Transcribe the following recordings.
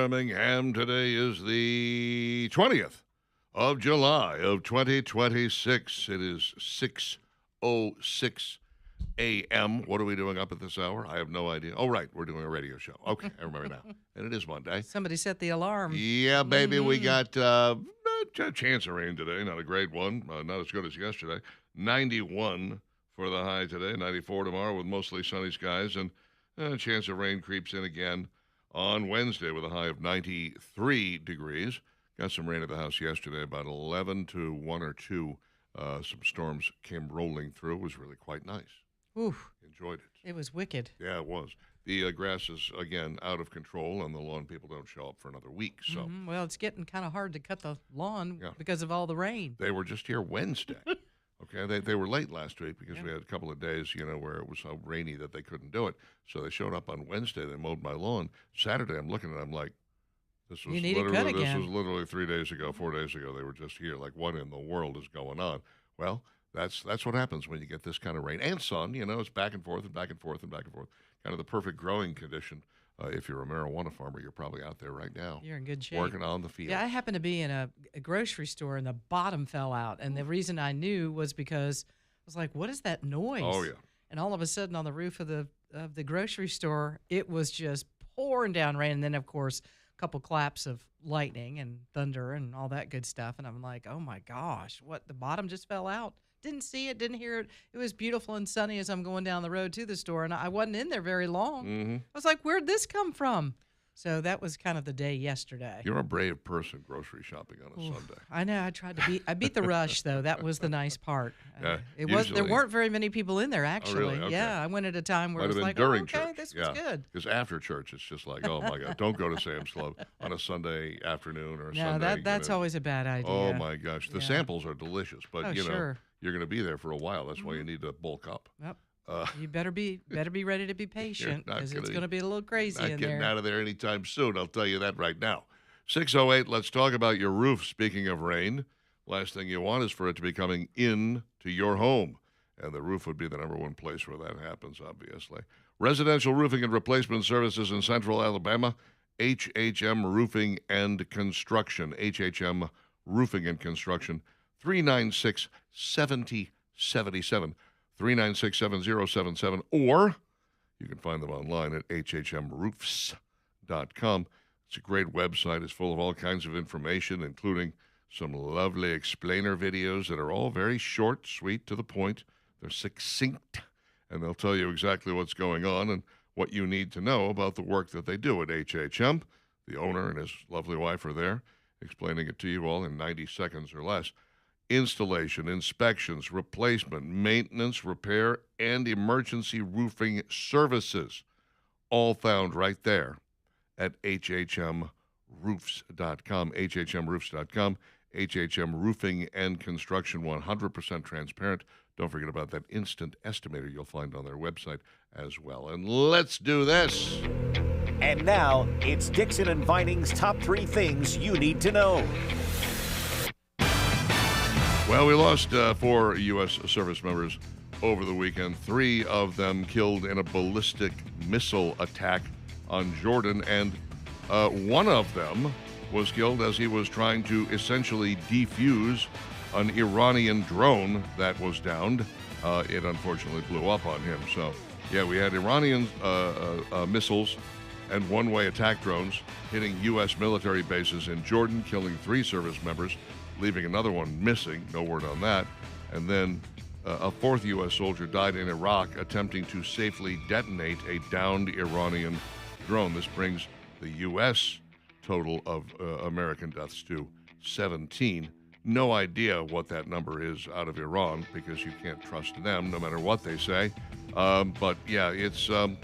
Birmingham. Today is the 20th of July of 2026. It is 6:06 a.m. What are we doing up at this hour? I have no idea. Oh, right. We're doing a radio show. Okay, I remember now. And it is Monday. Somebody set the alarm. Yeah, baby. We got a chance of rain today. Not a great one. Not as good as yesterday. 91 for the high today. 94 tomorrow with mostly sunny skies. And a chance of rain creeps in again on Wednesday with a high of 93 degrees. Got some rain at the house yesterday, about 11 to 1 or 2. Some storms came rolling through. It was really quite nice. Oof. Enjoyed it. It was wicked. Yeah, it was. The grass is, again, out of control, and the lawn people don't show up for another week. So, Well, it's getting kind of hard to cut the lawn because of all the rain. They were just here Wednesday. Okay, they were late last week because we had a couple of days, where it was so rainy that they couldn't do it. So they showed up on Wednesday. They mowed my lawn. Saturday, I'm looking at it, I'm like, this was literally 3 days ago, 4 days ago. They were just here. Like, what in the world is going on? Well, that's what happens when you get this kind of rain and sun. It's back and forth and back and forth and back and forth. Kind of the perfect growing condition. If you're a marijuana farmer, you're probably out there right now. You're in good shape. Working on the field. Yeah, I happened to be in a grocery store and the bottom fell out. And the reason I knew was because I was like, what is that noise? Oh, yeah. And all of a sudden on the roof of the grocery store, it was just pouring down rain. And then, of course, a couple claps of lightning and thunder and all that good stuff. And I'm like, oh, my gosh, what? The bottom just fell out? Didn't see it, didn't hear it. It was beautiful and sunny as I'm going down the road to the store, and I wasn't in there very long. Mm-hmm. I was like, where'd this come from? So that was kind of the day yesterday. You're a brave person grocery shopping on a Sunday. I know. I beat the rush, though. That was the nice part. Yeah, There weren't very many people in there, actually. Oh, really? Okay. Yeah, I went at a time where it was like, during okay, church. this was good. Because after church, it's just like, oh, my God, don't go to Sam's Club on a Sunday afternoon or a No, Sunday. that's always a bad idea. Oh, my gosh. The samples are delicious, but, sure. You're going to be there for a while. That's why you need to bulk up. Yep. You better be ready to be patient because it's going to be a little crazy in there. Not getting out of there anytime soon. I'll tell you that right now. 6:08. Let's talk about your roof. Speaking of rain, last thing you want is for it to be coming in to your home, and the roof would be the number one place where that happens. Obviously, residential roofing and replacement services in Central Alabama. HHM Roofing and Construction. HHM Roofing and Construction. 396-7077, 396-7077, or you can find them online at hhmroofs.com. It's a great website. It's full of all kinds of information, including some lovely explainer videos that are all very short, sweet, to the point. They're succinct, and they'll tell you exactly what's going on and what you need to know about the work that they do at HHM. The owner and his lovely wife are there, explaining it to you all in 90 seconds or less. Installation, inspections, replacement, maintenance, repair, and emergency roofing services, all found right there at hhmroofs.com, hhmroofs.com, HHM Roofing and Construction, 100% transparent. Don't forget about that instant estimator you'll find on their website as well. And let's do this. And now, it's Dixon and Vining's top 3 things you need to know. Well, we lost 4 U.S. service members over the weekend, 3 of them killed in a ballistic missile attack on Jordan, and one of them was killed as he was trying to essentially defuse an Iranian drone that was downed. It unfortunately blew up on him. So, yeah, we had Iranian missiles and one-way attack drones hitting U.S. military bases in Jordan, killing 3 service members, leaving another one missing. No word on that. And then a 4th U.S. soldier died in Iraq attempting to safely detonate a downed Iranian drone. This brings the U.S. total of American deaths to 17. No idea what that number is out of Iran because you can't trust them no matter what they say. But, yeah, it's a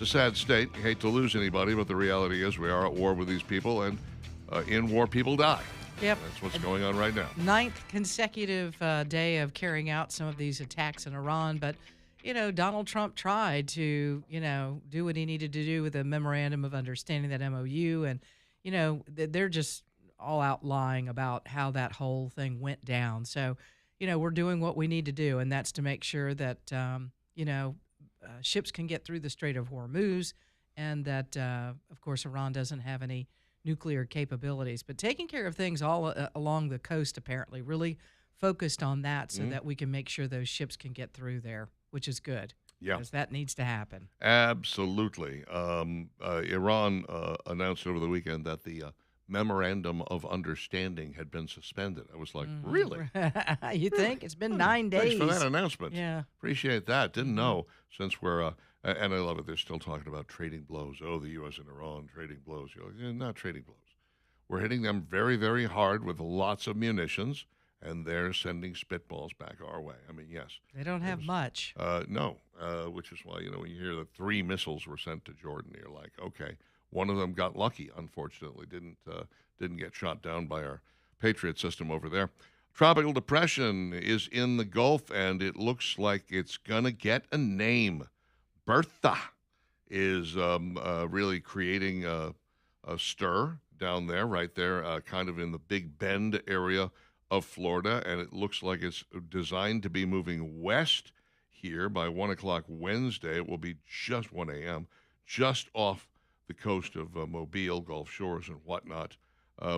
sad state. I hate to lose anybody, but the reality is we are at war with these people, and in war people die. Yep. That's what's going on right now. 9th consecutive day of carrying out some of these attacks in Iran. But, Donald Trump tried to, do what he needed to do with the memorandum of understanding, that MOU. And, they're just all out lying about how that whole thing went down. So, we're doing what we need to do, and that's to make sure that, ships can get through the Strait of Hormuz, and that, of course, Iran doesn't have any nuclear capabilities. But taking care of things all along the coast, apparently, really focused on that so that we can make sure those ships can get through there, which is good. Yeah. Because that needs to happen. Absolutely. Iran announced over the weekend that the memorandum of understanding had been suspended. I was like, really? You think? It's been 9 days. Thanks for that announcement. Yeah. Appreciate that. Didn't know, since we're, and I love it, they're still talking about trading blows. Oh, the U.S. and Iran trading blows. You're like, not trading blows. We're hitting them very, very hard with lots of munitions, and they're sending spitballs back our way. I mean, yes. They don't have much. No, which is why, when you hear that 3 missiles were sent to Jordan, you're like, okay. One of them got lucky, unfortunately, didn't get shot down by our Patriot system over there. Tropical depression is in the Gulf, and it looks like it's going to get a name. Bertha is really creating a stir down there, right there, kind of in the Big Bend area of Florida, and it looks like it's designed to be moving west here by 1 o'clock Wednesday. It will be just 1 a.m., just off the coast of Mobile, Gulf Shores, and whatnot.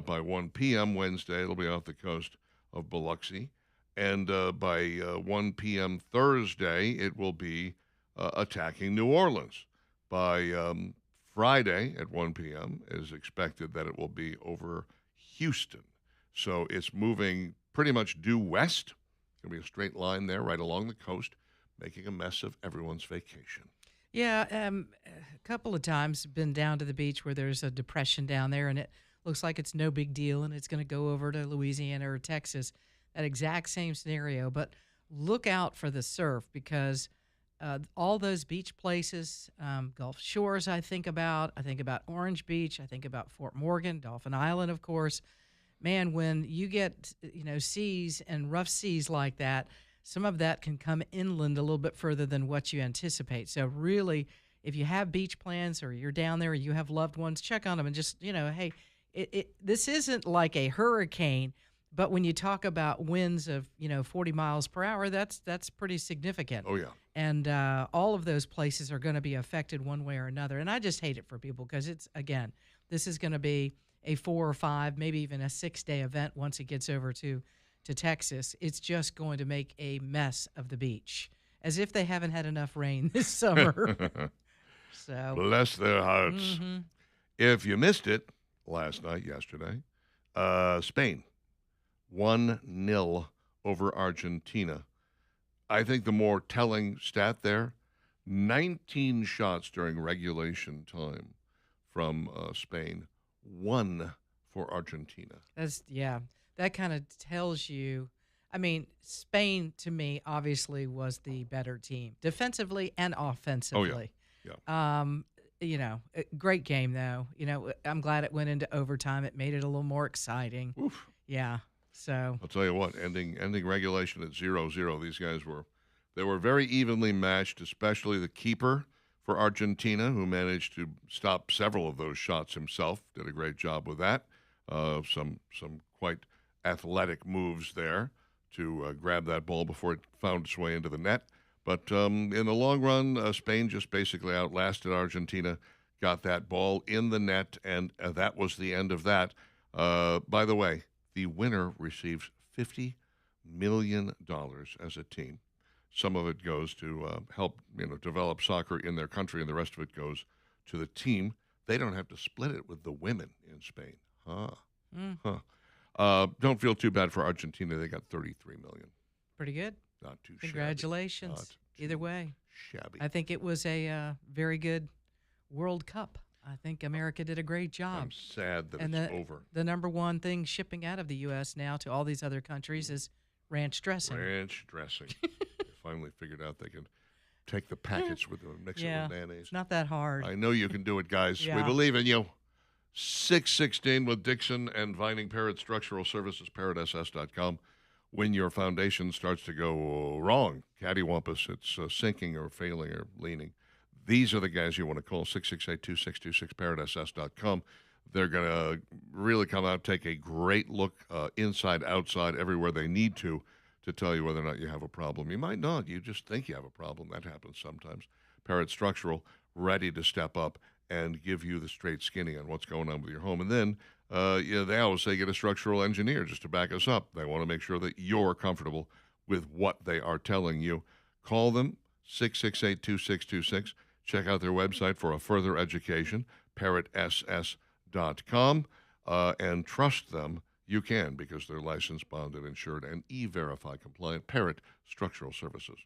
By 1 p.m. Wednesday, it'll be off the coast of Biloxi. And by 1 p.m. Thursday, it will be attacking New Orleans. By Friday at 1 p.m., it is expected that it will be over Houston. So it's moving pretty much due west. Going to be a straight line there right along the coast, making a mess of everyone's vacation. Yeah, a couple of times been down to the beach where there's a depression down there, and it looks like it's no big deal, and it's going to go over to Louisiana or Texas. That exact same scenario. But look out for the surf, because all those beach places, Gulf Shores I think about Orange Beach, I think about Fort Morgan, Dolphin Island, of course. Man, when you get, seas and rough seas like that, some of that can come inland a little bit further than what you anticipate. So really, if you have beach plans or you're down there or you have loved ones, check on them and just, hey, this isn't like a hurricane, but when you talk about winds of, 40 miles per hour, that's pretty significant. Oh, yeah. And all of those places are going to be affected one way or another. And I just hate it for people because this is going to be a 4 or 5, maybe even a 6-day event once it gets over to Texas. It's just going to make a mess of the beach, as if they haven't had enough rain this summer. So bless their hearts. Mm-hmm. If you missed it yesterday, Spain 1-0 over Argentina. I think the more telling stat there, 19 shots during regulation time from Spain, 1 for Argentina. That kind of tells you. I mean, Spain, to me, obviously was the better team, defensively and offensively. Oh, yeah. Great game, though. I'm glad it went into overtime. It made it a little more exciting. Oof. Yeah, so. I'll tell you what, ending regulation at 0-0, these guys were very evenly matched, especially the keeper for Argentina, who managed to stop several of those shots himself. Did a great job with that. Some quite athletic moves there to grab that ball before it found its way into the net. But in the long run, Spain just basically outlasted Argentina, got that ball in the net, and that was the end of that. By the way, the winner receives $50 million as a team. Some of it goes to help develop soccer in their country, and the rest of it goes to the team. They don't have to split it with the women in Spain. Don't feel too bad for Argentina. They got $33 million. Pretty good. Not too Congratulations. Shabby. Either way. Shabby. I think it was a very good World Cup. I think America did a great job. I'm sad that and it's over. The number one thing shipping out of the U.S. now to all these other countries is ranch dressing. Ranch dressing. They finally figured out they can take the packets with them and mix it with mayonnaise. It's not that hard. I know you can do it, guys. Yeah. We believe in you. 616 with Dixon and Vining Parrott Structural Services, parrottss.com. When your foundation starts to go wrong, cattywampus, it's sinking or failing or leaning, these are the guys you want to call, 668-2626, parrottss.com. They're going to really come out, take a great look inside, outside, everywhere they need to tell you whether or not you have a problem. You might not. You just think you have a problem. That happens sometimes. Parrott Structural, ready to step up and give you the straight skinny on what's going on with your home. And then, they always say get a structural engineer just to back us up. They want to make sure that you're comfortable with what they are telling you. Call them, 668-2626. Check out their website for a further education, parrotss.com, and trust them. You can, because they're licensed, bonded, insured, and E-Verify compliant. Parrot Structural Services.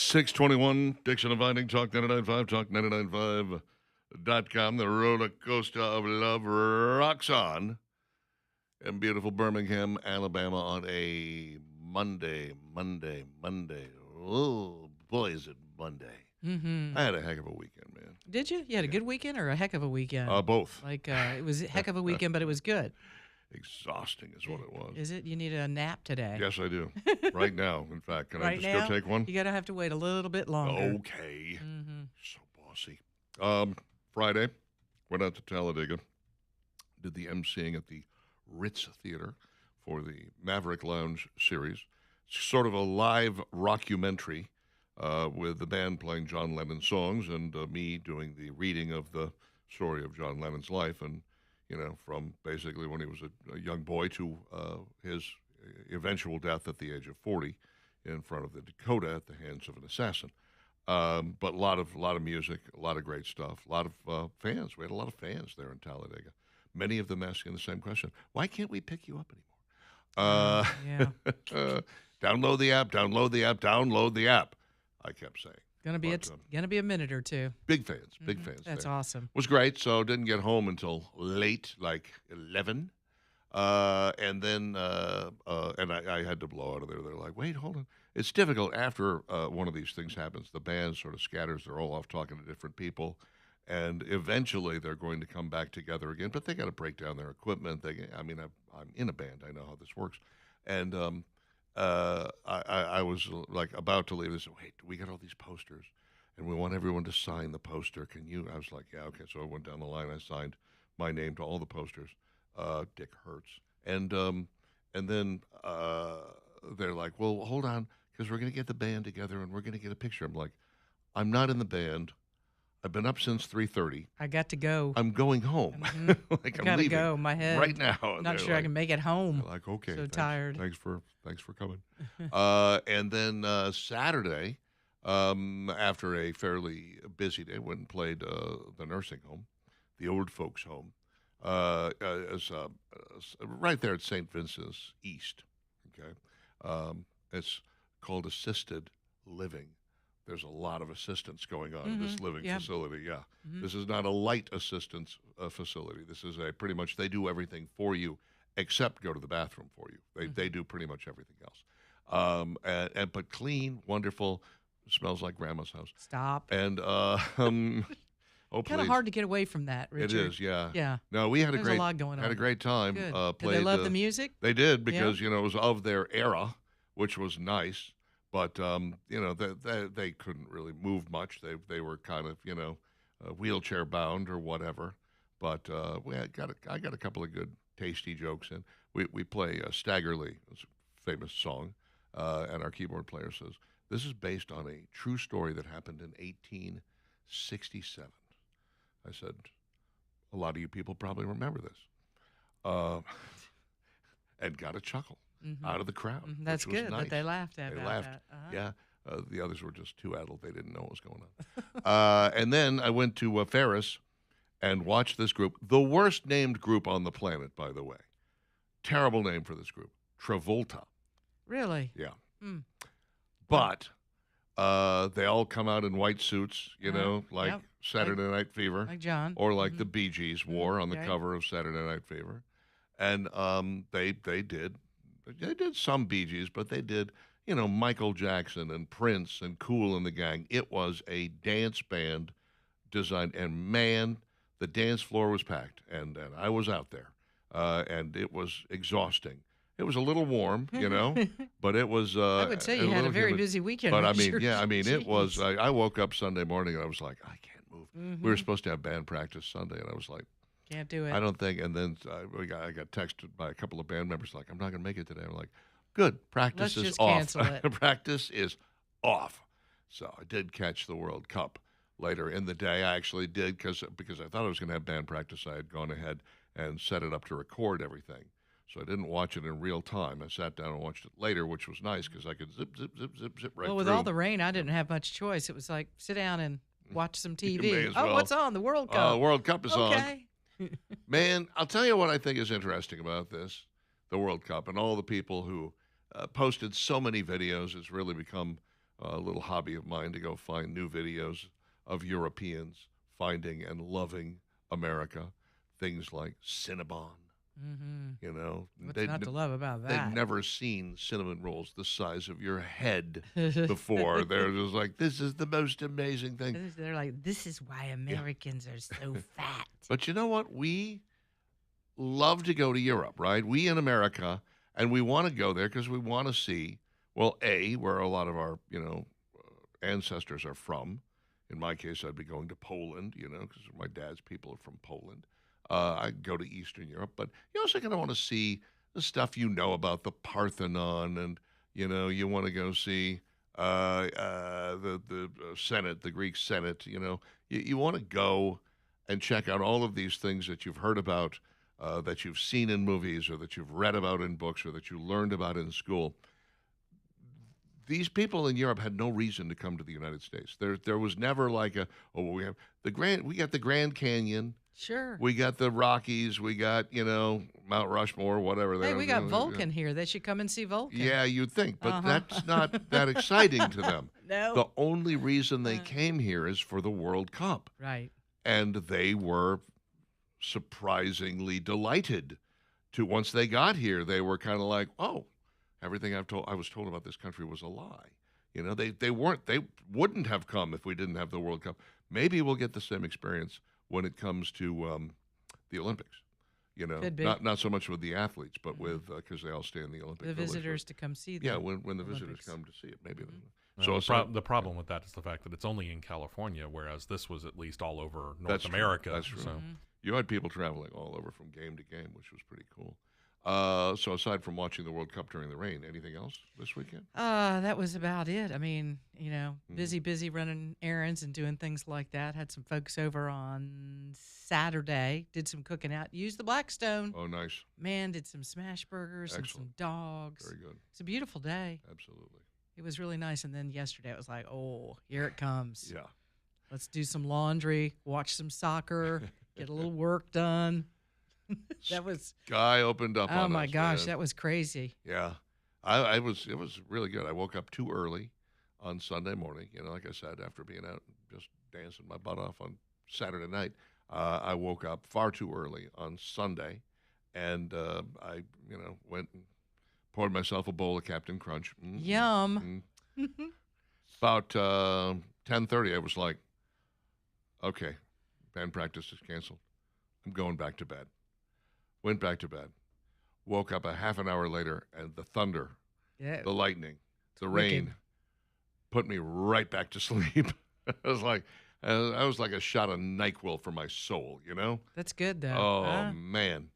621, Dixon and Vining, Talk 99.5, Talk995.com. The roller coaster of love rocks on in beautiful Birmingham, Alabama on a Monday. Oh, boy, is it Monday. Mm-hmm. I had a heck of a weekend, man. Did you? You had a good weekend or a heck of a weekend? Both. Like, it was a heck of a weekend, but it was good. Exhausting is what it was. Is it? You need a nap today? Yes, I do. Right now, in fact. Can I Right just now? go take one? You got to have to wait a little bit longer. Okay. Mm-hmm. So bossy. Friday, went out to Talladega, did the emceeing at the Ritz Theater for the Maverick Lounge series. It's sort of a live rockumentary with the band playing John Lennon songs and me doing the reading of the story of John Lennon's life, and from basically when he was a young boy to his eventual death at the age of 40 in front of the Dakota at the hands of an assassin. But a lot of music, a lot of great stuff, a lot of fans. We had a lot of fans there in Talladega. Many of them asking the same question: why can't we pick you up anymore? Yeah. Download the app. Download the app. Download the app. I kept saying. Gonna be a minute or two. Big fans. Big fans. That's there. awesome. Was great. So didn't get home until late, like 11. And then and I had to blow out of there. They're like, wait, hold on. It's difficult after one of these things happens. The band sort of scatters. They're all off talking to different people. And eventually they're going to come back together again. But they got to break down their equipment. I'm in a band. I know how this works. And I was like about to leave. They said, wait, we got all these posters. And we want everyone to sign the poster. Can you? I was like, yeah, okay. So I went down the line. I signed my name to all the posters. Dick Hertz. And then they're like, well, hold on, because we're going to get the band together and we're going to get a picture. I'm like, I'm not in the band. I've been up since 3:30. I got to go. I'm going home. Mm-hmm. Like I'm Gotta leaving go. My head right now. I'm not sure I can make it home. Like, okay. So tired. Thanks for coming. And then Saturday, after a fairly busy day, went and played the nursing home, the old folks' home, right there at St. Vincent's East. Okay, it's called assisted living. There's a lot of assistance going on in this living facility. Yeah, this is not a light assistance facility. This is pretty much they do everything for you except go to the bathroom for you. They do pretty much everything else. But clean, wonderful, smells like grandma's house. Stop. And kind of hard to get away from that, Richard. It is, yeah. Yeah. No, we had There's a lot going on. Had a great time. Good. Played, Did they love the music? They did because it was of their era, which was nice. But they couldn't really move much. They were kind of wheelchair bound or whatever. But I got a couple of good tasty jokes in. We play Stagger Lee, it's a famous song, and our keyboard player says this is based on a true story that happened in 1867. I said, a lot of you people probably remember this, and got a chuckle. Out of the crowd. That's which was good nice. that they laughed at They about laughed. that. Uh-huh. Yeah. The others were just too adult. They didn't know what was going on. And then I went to Ferris and watched this group. The worst named group on the planet, by the way. Terrible name for this group. Travolta. Really? Yeah. Mm. But they all come out in white suits, like Saturday Night Fever. Like John. Or like the Bee Gees wore on the Okay. cover of Saturday Night Fever. And they did some Bee Gees, but they did, Michael Jackson and Prince and Kool and the Gang. It was a dance band designed, and man, the dance floor was packed, and I was out there, and it was exhausting. It was a little warm, but it was. I would say you had a very busy weekend. But Richard. it was. I woke up Sunday morning and I was like, I can't move. Mm-hmm. We were supposed to have band practice Sunday, and I was like, Can't do it. I don't think. And then I got texted by a couple of band members like, I'm not going to make it today. I'm like, good. Practice Let's is just off. cancel it. Practice is off. So I did catch the World Cup later in the day. I actually did because I thought I was going to have band practice. I had gone ahead and set it up to record everything. So I didn't watch it in real time. I sat down and watched it later, which was nice because I could zip right Well, with through. all the rain, I didn't have much choice. It was like, sit down and watch some may TV. as Oh, well. what's on? The World Cup. The World Cup is on. Okay. Man, I'll tell you what I think is interesting about this, the World Cup, and all the people who posted so many videos. It's really become a little hobby of mine to go find new videos of Europeans finding and loving America. Things like Cinnabon. Mm-hmm. You know, What's they'd not to love about they'd that? never seen cinnamon rolls the size of your head before. They're just like, this is the most amazing thing. They're like, this is why Americans are so fat. But you know what? We love to go to Europe, right? We in America, and we want to go there because we want to see, well, A, where a lot of our, ancestors are from. In my case, I'd be going to Poland, because my dad's people are from Poland. I go to Eastern Europe, but you also kind of want to see the stuff about the Parthenon, and you want to go see the Senate, the Greek Senate. You want to go and check out all of these things that you've heard about, that you've seen in movies, or that you've read about in books, or that you learned about in school. These people in Europe had no reason to come to the United States. There was never like we got the Grand Canyon. Sure. We got the Rockies. We got, Mount Rushmore, whatever. Hey, we got Vulcan here. They should come and see Vulcan. Yeah, you'd think, but that's not that exciting to them. No. The only reason they came here is for the World Cup. Right. And they were surprisingly delighted to, once they got here, they were kind of like, oh, everything I was told about this country was a lie. They wouldn't have come if we didn't have the World Cup. Maybe we'll get the same experience when it comes to the Olympics. Could be. Not so much with the athletes, but with, because they all stay in the Olympic The Village. visitors to come see them. Yeah, when the visitors Olympics. come to see it, maybe. Well, the problem with that is the fact that it's only in California, whereas this was at least all over North That's America. True. That's true. So. You had people traveling all over from game to game, which was pretty cool. So aside from watching the World Cup during the rain, anything else this weekend? That was about it. I mean, busy running errands and doing things like that. Had some folks over on Saturday, did some cooking out. Used the Blackstone. Oh, nice. Man, did some smash burgers and some dogs. Very good. It's a beautiful day. Absolutely. It was really nice. And then yesterday it was like, oh, here it comes. Yeah. Let's do some laundry, watch some soccer, get a little work done. That was Guy opened up on us. Oh my gosh, man. that was crazy. Yeah. It was really good. I woke up too early on Sunday morning, like I said, after being out just dancing my butt off on Saturday night. I woke up far too early on Sunday, and I went and poured myself a bowl of Captain Crunch. Yum. About 10:30, I was like, okay, band practice is canceled. I'm going back to bed. Went back to bed. Woke up a half an hour later, and the thunder, the lightning, the rain put me right back to sleep. I was like a shot of NyQuil for my soul, That's good, though. Oh, man.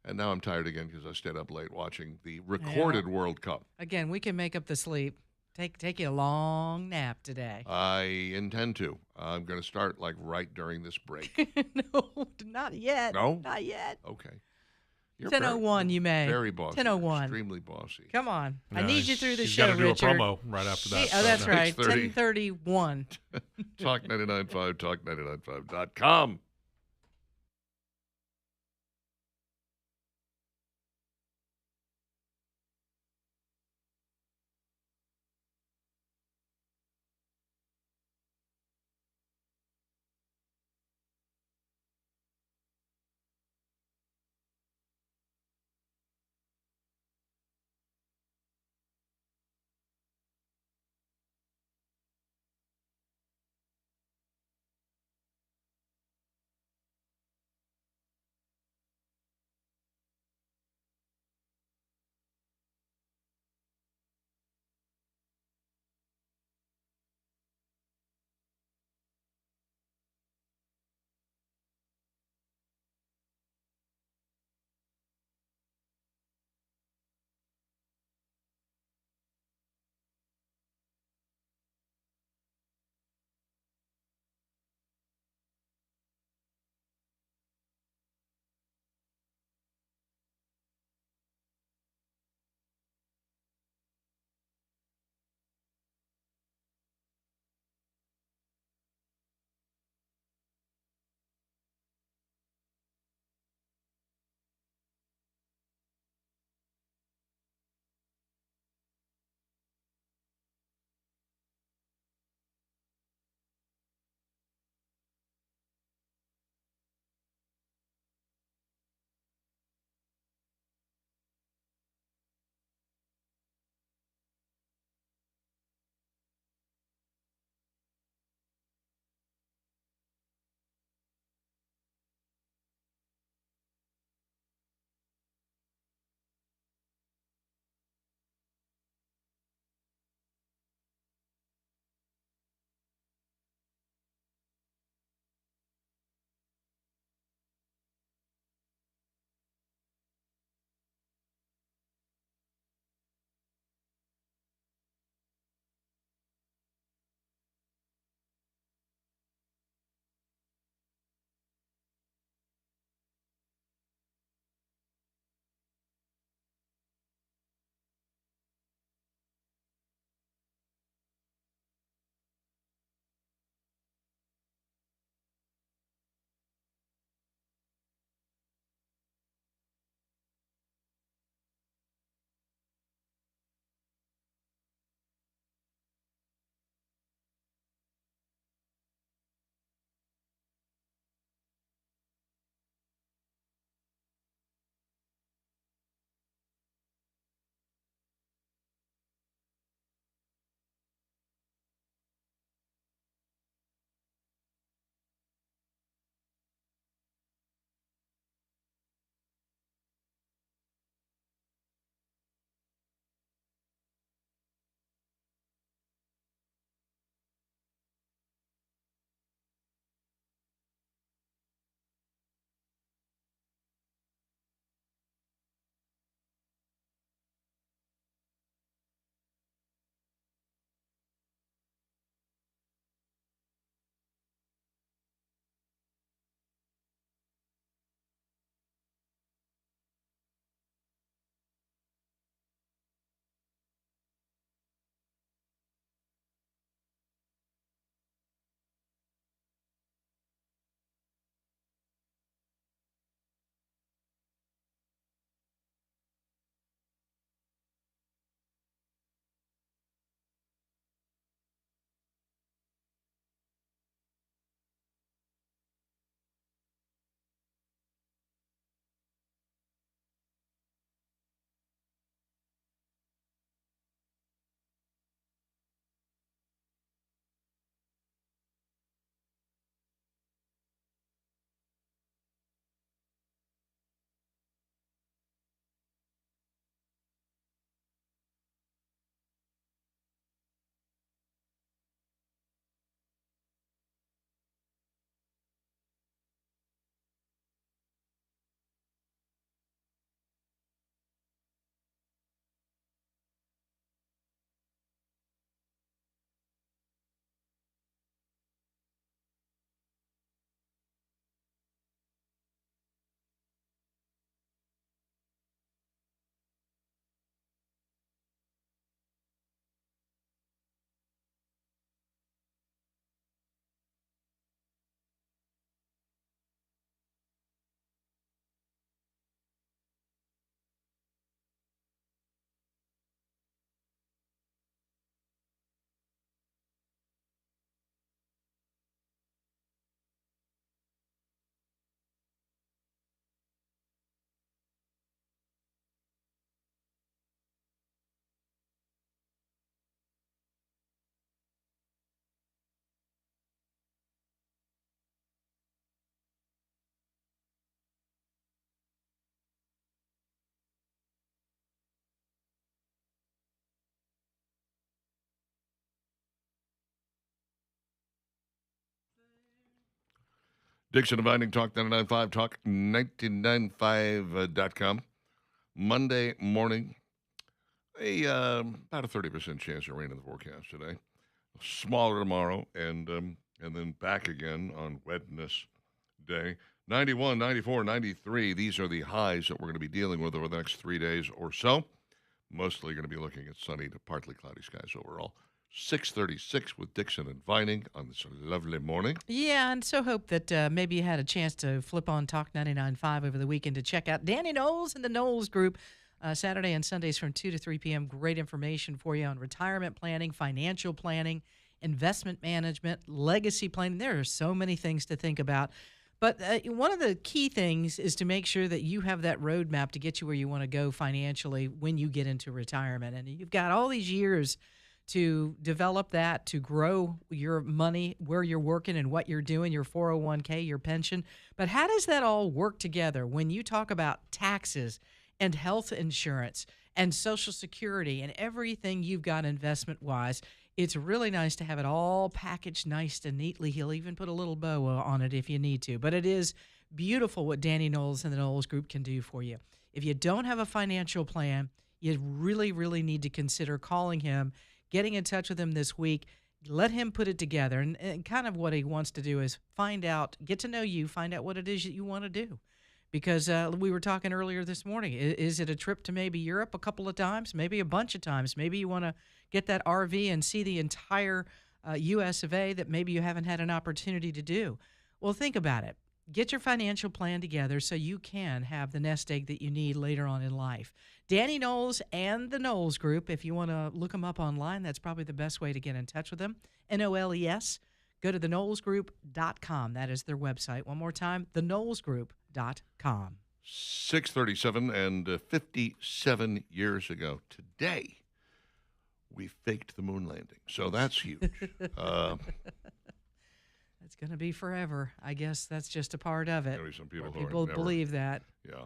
And now I'm tired again because I stayed up late watching the recorded World Cup. Again, we can make up the sleep. Take you a long nap today. I intend to. I'm going to start right during this break. No, not yet. No? Not yet. Okay. You're 10:01, you may. Very bossy. 10:01. Extremely bossy. Come on. I No, need you through the she's show, gotta do Richard. a promo right after that. Oh, that's right. 6:30. 10:31. Talk 99.5, talk995.com. Dixon and Binding, Talk 99.5, talk995.com. Monday morning, about a 30% chance of rain in the forecast today. Smaller tomorrow, and then back again on Wednesday. 91, 94, 93. These are the highs that we're going to be dealing with over the next 3 days or so. Mostly going to be looking at sunny to partly cloudy skies overall. 6:36 with Dixon and Vining on this lovely morning. Yeah, and so hope that maybe you had a chance to flip on Talk 99.5 over the weekend to check out Danny Knowles and the Knowles Group. Saturday and Sundays from 2 to 3 p.m. Great information for you on retirement planning, financial planning, investment management, legacy planning. There are so many things to think about. But one of the key things is to make sure that you have that roadmap to get you where you want to go financially when you get into retirement. And you've got all these years to develop that, to grow your money, where you're working and what you're doing, your 401k, your pension. But how does that all work together when you talk about taxes and health insurance and Social Security and everything you've got investment-wise? It's really nice to have it all packaged nice and neatly. He'll even put a little bow on it if you need to. But it is beautiful what Danny Knowles and the Knowles Group can do for you. If you don't have a financial plan, you really, really need to consider calling him, getting in touch with him this week. Let him put it together. And kind of what he wants to do is find out, get to know you, find out what it is that you want to do. Because we were talking earlier this morning, is it a trip to maybe Europe a couple of times, maybe a bunch of times? Maybe you want to get that RV and see the entire U.S. of A. that maybe you haven't had an opportunity to do. Well, think about it. Get your financial plan together so you can have the nest egg that you need later on in life. Danny Knowles and the Knowles Group, if you want to look them up online, that's probably the best way to get in touch with them. Knowles. Go to theknowlesgroup.com. That is their website. One more time, theknowlesgroup.com. 6:37 and 57 years ago today, we faked the moon landing. So that's huge. It's going to be forever. I guess that's just a part of it. There'll be some people who People never, believe that. Yeah.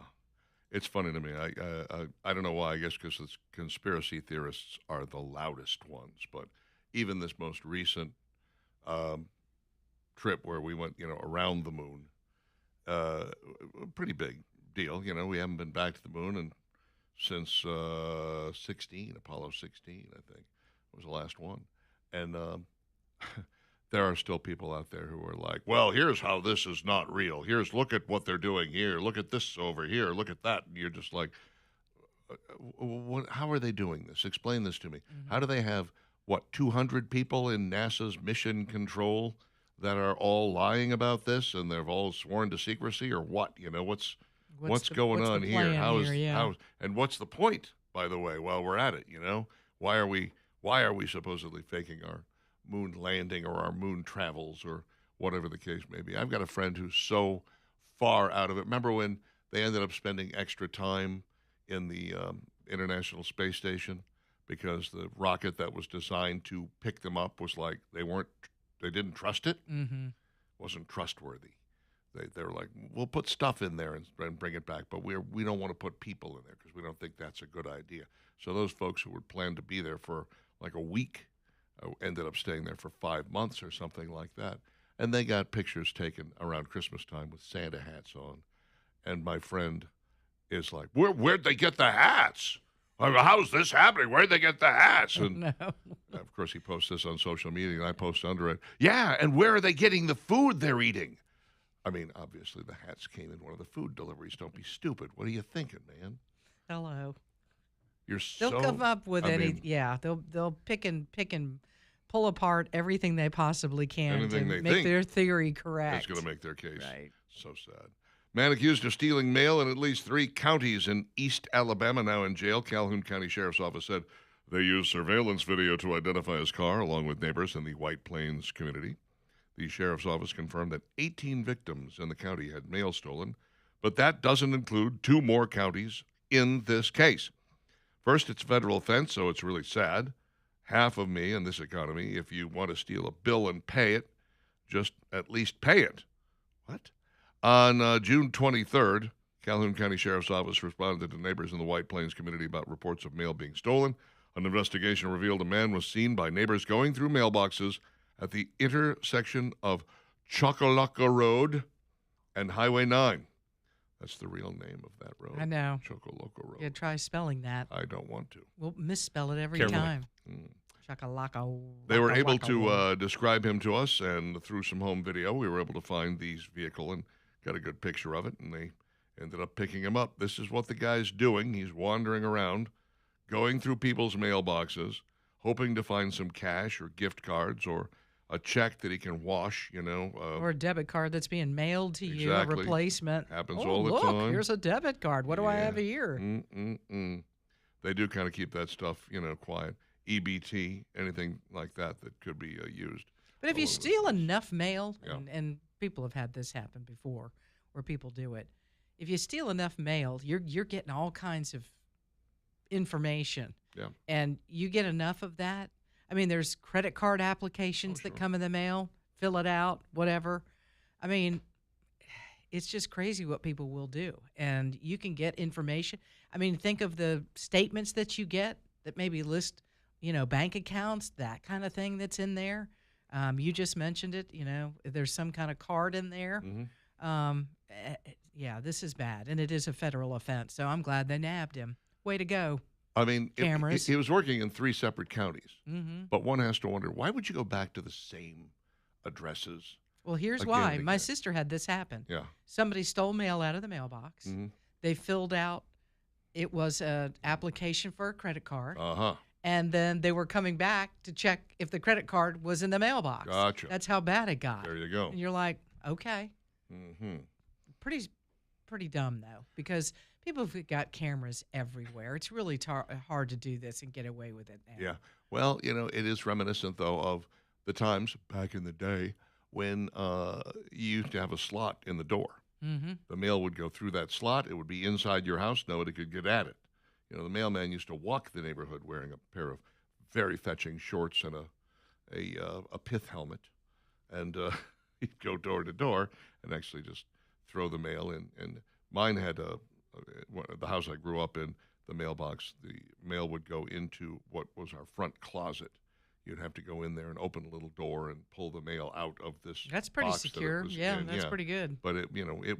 It's funny to me. I don't know why. I guess because the conspiracy theorists are the loudest ones. But even this most recent trip where we went, around the moon, a pretty big deal. We haven't been back to the moon since Apollo 16, I think, was the last one. And there are still people out there who are like, well, here's how this is not real. Look at what they're doing here. Look at this over here. Look at that. And you're just like, how are they doing this? Explain this to me. Mm-hmm. How do they have 200 people in NASA's mission control that are all lying about this and they've all sworn to secrecy, or what? What's going on here? And what's the point, by the way, while we're at it? Why are we supposedly faking our moon landing or our moon travels or whatever the case may be? I've got a friend who's so far out of it. Remember when they ended up spending extra time in the International Space Station? Because the rocket that was designed to pick them up was like, they didn't trust it. Mm-hmm. Wasn't trustworthy. They were like, we'll put stuff in there and bring it back, but we don't want to put people in there because we don't think that's a good idea. So those folks who had planned to be there for like a week ended up staying there for 5 months or something like that. And they got pictures taken around Christmas time with Santa hats on. And my friend is like, where'd they get the hats? How's this happening? Where'd they get the hats? And no. Of course, he posts this on social media, and I post under it, yeah, and where are they getting the food they're eating? I mean, obviously, the hats came in one of the food deliveries. Don't be stupid. What are you thinking, man? Hello. They'll come up with they'll pick and pull apart everything they possibly can to make their theory correct. That's going to make their case. Right. So sad. Man accused of stealing mail in at least 3 counties in East Alabama now in jail. Calhoun County Sheriff's Office said they used surveillance video to identify his car along with neighbors in the White Plains community. The Sheriff's Office confirmed that 18 victims in the county had mail stolen, but that doesn't include 2 more counties in this case. First, it's a federal offense, so it's really sad. Half of me in this economy, if you want to steal a bill and pay it, just at least pay it. What? On June 23rd, Calhoun County Sheriff's Office responded to neighbors in the White Plains community about reports of mail being stolen. An investigation revealed a man was seen by neighbors going through mailboxes at the intersection of Chocolaca Road and Highway 9. That's the real name of that road. I know. Chocoloco Road. Yeah, try spelling that. I don't want to. We'll misspell it every Carefully. time. Mm. Chakalaka. They were waka, able waka, to waka. describe him to us, and through some home video, we were able to find the vehicle and got a good picture of it, and they ended up picking him up. This is what the guy's doing. He's wandering around, going through people's mailboxes, hoping to find some cash or gift cards or a check that he can wash, Or a debit card that's being mailed to you, a Exactly. replacement. Happens Oh, all the look, time. here's a debit card. What do I Yeah. have here? They do kind of keep that stuff, quiet. EBT, anything like that could be used. But if all you over the steal place. enough mail, Yeah. and people have had this happen before, where people do it. If you steal enough mail, you're getting all kinds of information. Yeah. And you get enough of that. I mean, there's credit card applications that sure. come in the mail. Fill it out, whatever. I mean, it's just crazy what people will do. And you can get information. I mean, think of the statements that you get that maybe list, bank accounts, that kind of thing that's in there. You just mentioned it, if there's some kind of card in there. Yeah, this is bad. And it is a federal offense. So I'm glad they nabbed him. Way to go. I mean, Cameras. he was working in 3 separate counties, Mm-hmm. but one has to wonder, why would you go back to the same addresses? Well, here's Again why. and My again. sister had this happen. Yeah. Somebody stole mail out of the mailbox. Mhm. They filled out, it was an application for a credit card. Uh-huh. And then they were coming back to check if the credit card was in the mailbox. Gotcha. That's how bad it got. There you go. And you're like, okay. Mm-hmm. Pretty dumb, though, because people have got cameras everywhere. It's really hard to do this and get away with it now. Yeah. Well, it is reminiscent, though, of the times back in the day when you used to have a slot in the door. Mm-hmm. The mail would go through that slot. It would be inside your house. Nobody could get at it. The mailman used to walk the neighborhood wearing a pair of very fetching shorts and a pith helmet, and he'd go door to door and actually just throw the mail in. And mine had the house I grew up in, the mailbox. The mail would go into what was our front closet. You'd have to go in there and open a little door and pull the mail out of this. That's pretty box that it secure. was Yeah, in. that's pretty good. But it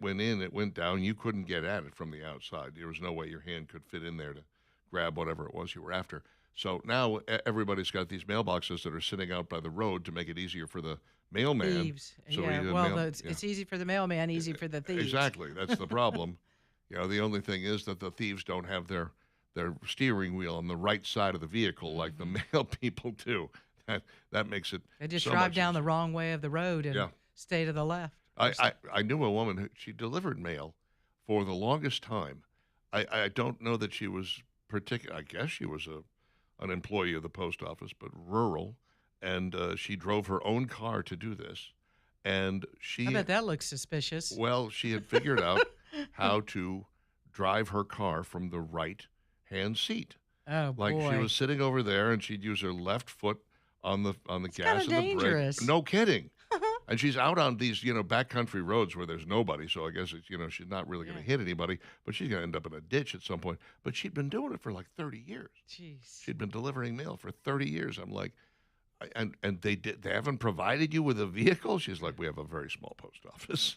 went in, it went down. You couldn't get at it from the outside. There was no way your hand could fit in there to grab whatever it was you were after. So now everybody's got these mailboxes that are sitting out by the road to make it easier for the mailman. Thieves. So yeah, he- well, mail- it's easy for the mailman, easy for the thieves. Exactly. That's the problem. The only thing is that the thieves don't have their steering wheel on the right side of the vehicle like the mail people do. That makes it They just so drive much down easier. the wrong way of the road and Yeah. stay to the left. I knew a woman who she delivered mail for the longest time. I don't know that she was particular. I guess she was an employee of the post office, but rural, and she drove her own car to do this. And she I bet that looks suspicious. well, she had figured out how to drive her car from the right hand seat. Oh, Like boy. she was sitting over there, and she'd use her left foot on the gas kinda and the dangerous. brake. No kidding. And she's out on these, backcountry roads where there's nobody. So I guess it's, she's not really going to hit anybody, but she's going to end up in a ditch at some point. But she'd been doing it for like 30 years. Jeez. She'd been delivering mail for 30 years. I'm like, and they haven't provided you with a vehicle? She's like, we have a very small post office.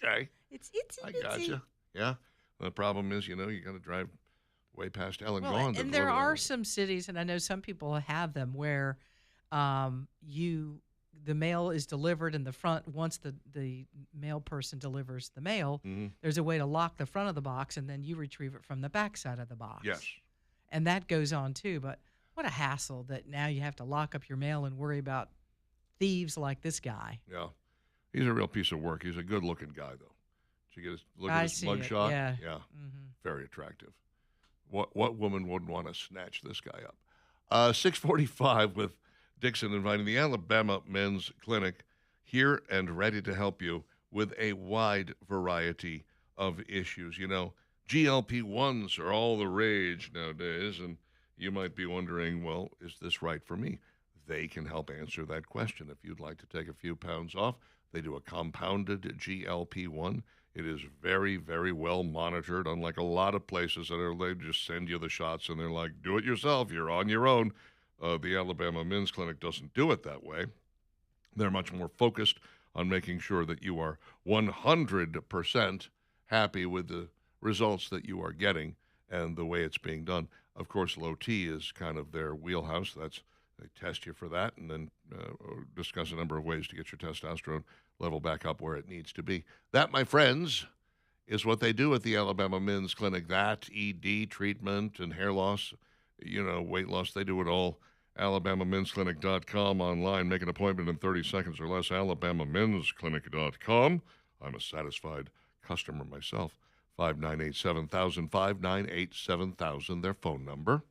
Okay. It's itsy I bitsy. gotcha. Yeah. The problem is, you got to drive way past Ellen Well, Gone. to and there deliver are that. some cities, and I know some people have them, where the mail is delivered in the front. Once the mail person delivers the mail, Mhm. there's a way to lock the front of the box, and then you retrieve it from the back side of the box. Yes. And that goes on too. But what a hassle that now you have to lock up your mail and worry about thieves like this guy. Yeah. He's a real piece of work. He's a good-looking guy, though. Did you look I at his see it, mugshot? yeah. Yeah. Mm-hmm. Very attractive. What woman wouldn't want to snatch this guy up? 6:45 with Dixon inviting the Alabama Men's Clinic here and ready to help you with a wide variety of issues. GLP-1s are all the rage nowadays, and you might be wondering, well, is this right for me? They can help answer that question. If you'd like to take a few pounds off, they do a compounded GLP-1. It is very, very well monitored, unlike a lot of places that they just send you the shots and they're like, do it yourself, you're on your own. The Alabama Men's Clinic doesn't do it that way. They're much more focused on making sure that you are 100% happy with the results that you are getting and the way it's being done. Of course, low T is kind of their wheelhouse. They test you for that and then discuss a number of ways to get your testosterone level back up where it needs to be. That, my friends, is what they do at the Alabama Men's Clinic. That, ED treatment and hair loss, weight loss, they do it all. AlabamaMen'sClinic.com online. Make an appointment in 30 seconds or less. AlabamaMen'sClinic.com. I'm a satisfied customer myself. 598-7000, 598-7000, their phone number.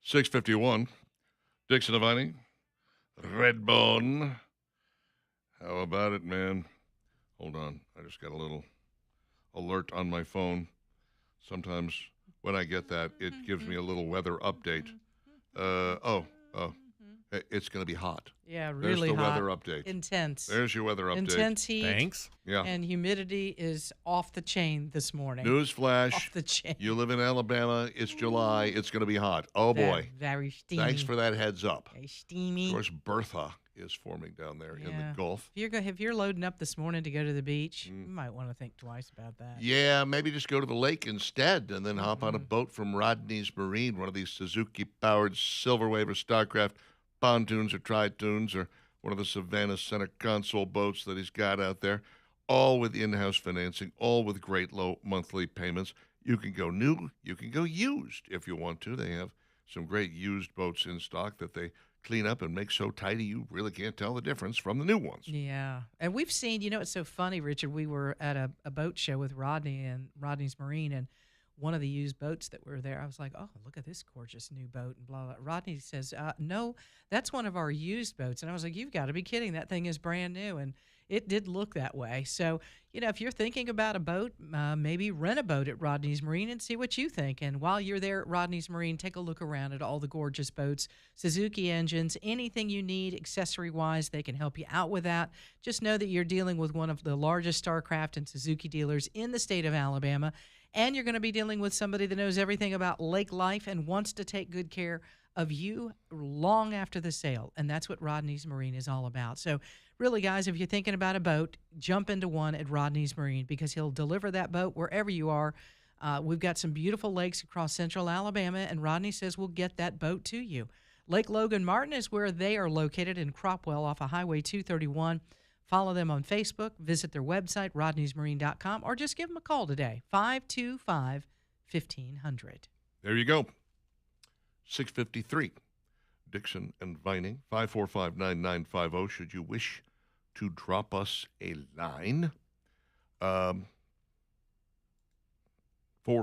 6:51. Dixon and Vining. Redbone. How about it, man? Hold on. I just got a little alert on my phone. Sometimes when I get that, it gives me a little weather update. It's going to be hot. Yeah, There's really the hot. weather update. Intense. There's your weather update. Intense heat. Thanks. Yeah. And humidity is off the chain this morning. Newsflash. Off the chain. You live in Alabama. It's July. It's going to be hot. Oh, boy. Very steamy. Thanks for that heads up. Very steamy. Of course, Bertha is forming down there in the Gulf. If you're loading up this morning to go to the beach, you might want to think twice about that. Yeah, maybe just go to the lake instead and then hop on a boat from Rodney's Marine, one of these Suzuki-powered Silver Wave or Starcraft pontoons or tritoons or one of the Savannah Center console boats that he's got out there, all with in-house financing, all with great low monthly payments. You can go new, you can go used if you want to. They have some great used boats in stock that they clean up and make so tidy you really can't tell the difference from the new ones. Yeah. And we've seen, it's so funny, Richard, we were at a boat show with Rodney and Rodney's Marine, and one of the used boats that were there, I was like, oh, look at this gorgeous new boat, and blah, blah. Rodney says, no, that's one of our used boats. And I was like, you've got to be kidding. That thing is brand new. And it did look that way. So, if you're thinking about a boat, maybe rent a boat at Rodney's Marine and see what you think. And while you're there at Rodney's Marine, take a look around at all the gorgeous boats, Suzuki engines, anything you need accessory-wise, they can help you out with that. Just know that you're dealing with one of the largest Starcraft and Suzuki dealers in the state of Alabama, and you're going to be dealing with somebody that knows everything about lake life and wants to take good care of you long after the sale. And that's what Rodney's Marine is all about. So really, guys, if you're thinking about a boat, jump into one at Rodney's Marine because he'll deliver that boat wherever you are. We've got some beautiful lakes across central Alabama, and Rodney says we'll get that boat to you. Lake Logan Martin is where they are located in Cropwell off of Highway 231. Follow them on Facebook, visit their website, rodneysmarine.com, or just give them a call today, 525-1500. There you go. 6:53. Dixon and Vining, 545-9950. Should you wish to drop us a line? 4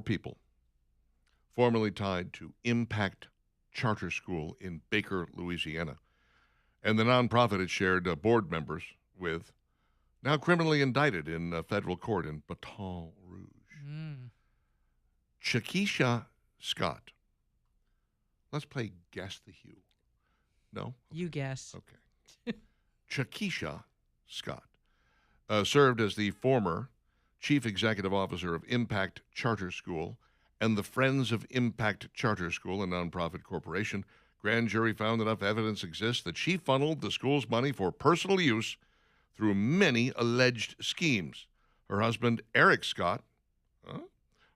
people formerly tied to Impact Charter School in Baker, Louisiana, and the nonprofit it shared board members with, now criminally indicted in federal court in Baton Rouge. Chakisha Scott. Let's play Guess the Hue. No? You guess. Okay. Chakisha Scott served as the former chief executive officer of Impact Charter School and the Friends of Impact Charter School, a nonprofit corporation. Grand jury found enough evidence exists that she funneled the school's money for personal use through many alleged schemes. Her husband, Eric Scott,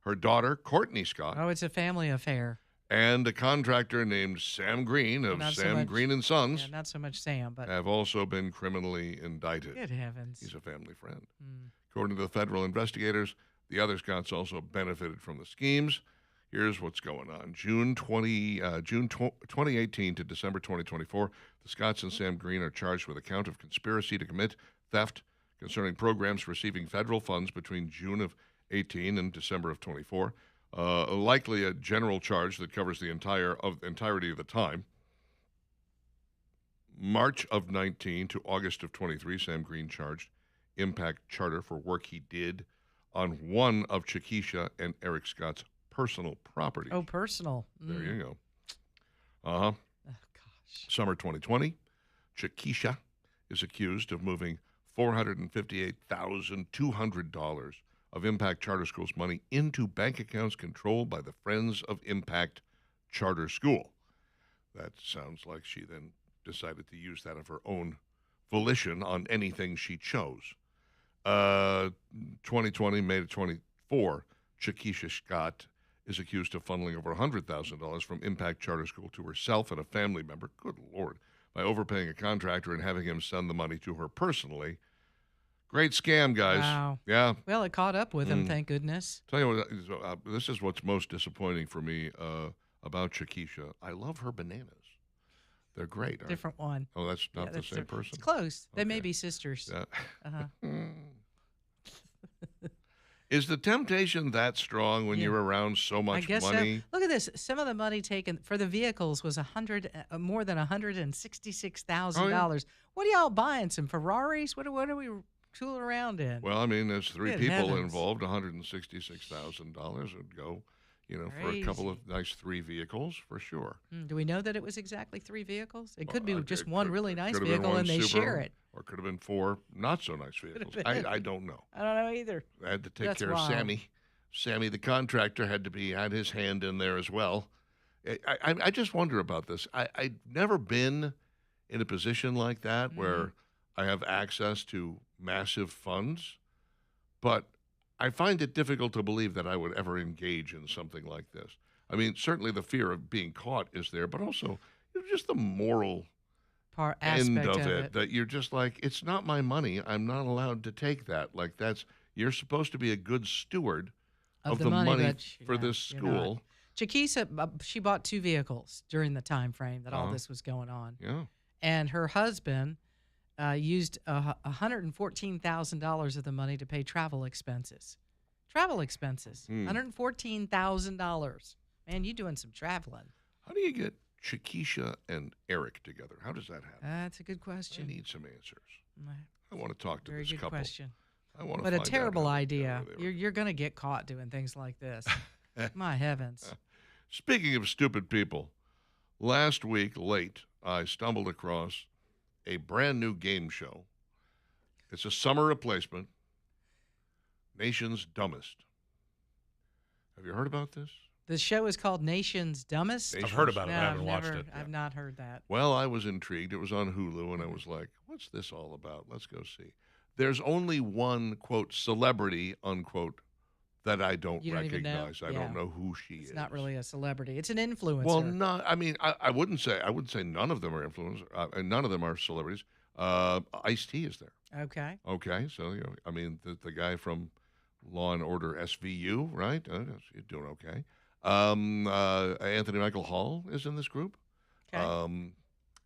her daughter, Courtney Scott. Oh, it's a family affair. And a contractor named Sam Green of Sam Green and Sons. Yeah, not so much Sam, but have also been criminally indicted. Good heavens. He's a family friend. According to the federal investigators, the other Scotts also benefited from the schemes. Here's what's going on. June 2018 to December 2024, the Scotts and Sam Green are charged with a count of conspiracy to commit theft concerning programs receiving federal funds between June of 18 and December of 24. Likely a general charge that covers the entirety of the time. March of 19 to August of 23, Sam Green charged Impact Charter for work he did on one of Chakisha and Eric Scott's personal property. Oh, personal. There you go. Oh, gosh. Summer 2020, Chakisha is accused of moving $458,200 of Impact Charter School's money into bank accounts controlled by the Friends of Impact Charter School. That sounds like she then decided to use that of her own volition on anything she chose. 2020, May 24, Chakisha Scott is accused of funneling over $100,000 from Impact Charter School to herself and a family member, good Lord, by overpaying a contractor and having him send the money to her personally. Great scam, guys. Wow. Yeah. Well, it caught up with him, thank goodness. Tell you what, this is what's most disappointing for me about Chakisha. I love her bananas. They're great. Different one. Oh, that's not the same different. person? It's close. They may Okay. be sisters. Yeah. Uh-huh. Is the temptation that strong when Yeah. you're around so I much guess money? so. Look at at this. Some of the money taken for the vehicles was more than $166,000. What are y'all buying? Some Ferraris? What are we tooling around in? Well, I mean, there's three Good people heavens. involved. $166,000 would go, for a couple of nice 3 vehicles for sure. Do we know that it was exactly 3 vehicles? It could Well, be just it one could- really it nice could have been vehicle one and they Subaru, share it. or could have been 4 not so nice vehicles. been. I don't know. I don't know either. I had to take That's care wild. of Sammy. Sammy, the contractor, had his hand in there as well. I just wonder about this. I've never been in a position like that where I have access to massive funds, but I find it difficult to believe that I would ever engage in something like this. I mean, certainly the fear of being caught is there, but also just the moral end Aspect of it that you're just like, it's not my money. I'm not allowed to take that. Like you're supposed to be a good steward of the money but for this you're not. school. Chiquisa, she bought 2 vehicles during the time frame that all Uh-huh. this was going on. Yeah. And her husband used $114,000 of the money to pay travel expenses. $114,000. Man, you doing some traveling. How do you get Chiquisha and Eric together? How does that happen? That's a good I question. need some answers. I want to talk to Very this good couple. question. I want to But a find out terrible how they idea. were. You're going to get caught doing things like this. My heavens. Speaking of stupid people, last week late, I stumbled across a brand new game show. It's a summer replacement, Nation's Dumbest. Have you heard about this? The show is called Nation's Dumbest. I've heard about it. No, I haven't watched never, it. I've not heard that. Well, I was intrigued. It was on Hulu, and I was like, what's this all about? Let's go see. There's only one, quote, celebrity, unquote, that I don't You don't even know? recognize. I Yeah. don't know who she is. It's not really a celebrity. It's an influencer. Well, not. I mean, I wouldn't say none of them are influencers, and none of them are celebrities. Ice-T is there. Okay. Okay, so I mean, the guy from Law and Order SVU, right? You're doing okay. Anthony Michael Hall is in this group. Okay.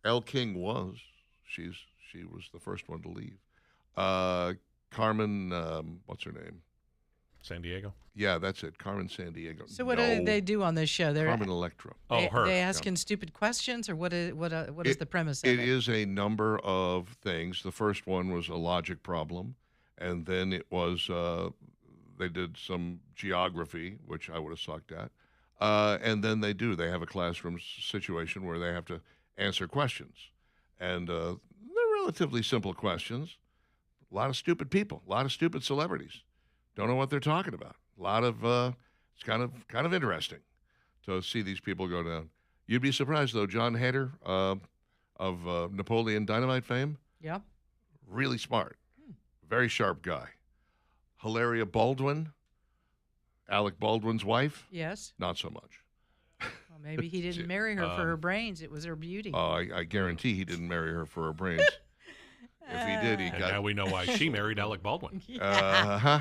Elle King was. She was the first one to leave. Carmen, what's her name? San Diego. Yeah, that's it. Carmen Sandiego. So what No, do they do on this show? They're Carmen Electra. Oh, her. They asking stupid questions, or what is the premise of It is a number of things. The first one was a logic problem, and then it was they did some geography, which I would have sucked at, and then they have a classroom situation where they have to answer questions, and they're relatively simple questions. A lot of stupid people, a lot of stupid celebrities, don't know what they're talking about. A lot of it's kind of interesting to see these people go down. You'd be surprised, though. John Hader of Napoleon Dynamite fame, Yeah. really smart, very sharp guy. Hilaria Baldwin, Alec Baldwin's wife, Yes. not so much. Well, maybe he didn't marry her for her brains. It was her beauty. I guarantee he didn't marry her for her brains. If he did, he And got now we know why she married Alec Baldwin. Uh-huh.